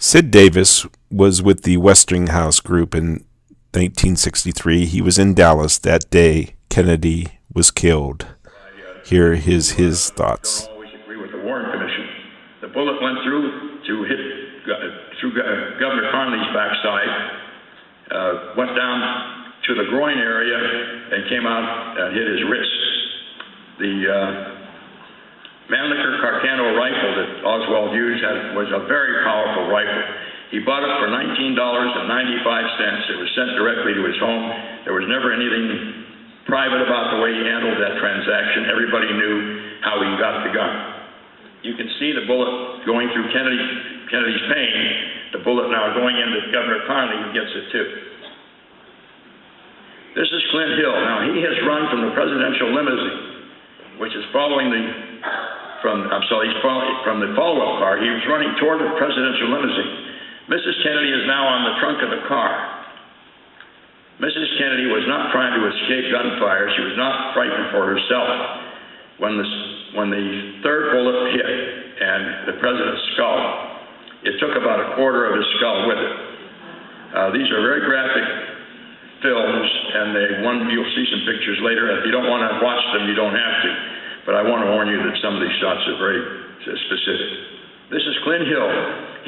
Sid Davis was with the Westinghouse Group in 1963. He was in Dallas that day Kennedy was killed. Here are his thoughts. I don't always agree with the Warren Commission. The bullet went through Governor Conley's backside, went down to the groin area, and came out and hit his wrist. The Mannlicher Carcano rifle that Oswald used was a very powerful rifle. He bought it for $19.95. It was sent directly to his home. There was never anything private about the way he handled that transaction. Everybody knew how he got the gun. You can see the bullet going through Kennedy's pane, the bullet now going into Governor Conley, who gets it too. This is Clint Hill. Now, he has run from the presidential limousine, which is following from the follow-up car. He was running toward the presidential limousine. Mrs. Kennedy is now on the trunk of the car. Mrs. Kennedy was not trying to escape gunfire. She was not frightened for herself. When the third bullet hit and the president's skull, it took about a quarter of his skull with it. These are very graphic films, and you'll see some pictures later. If you don't want to watch them, you don't have to. But I want to warn you that some of these shots are very specific. This is Clint Hill.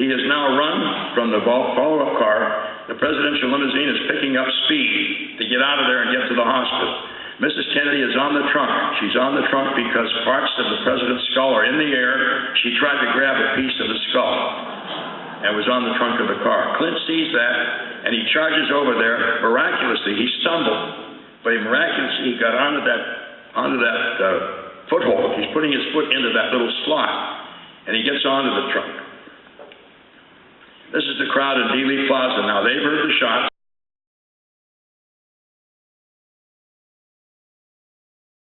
He has now run from the follow-up car. The presidential limousine is picking up speed to get out of there and get to the hospital. Mrs. Kennedy is on the trunk. She's on the trunk because parts of the president's skull are in the air. She tried to grab a piece of the skull and was on the trunk of the car. Clint sees that, and he charges over there. Miraculously, he stumbled, but miraculously he got onto that foothold. He's putting his foot into that little slot, and he gets onto the trunk. This is the crowd in Dealey Plaza. Now, they've heard the shot.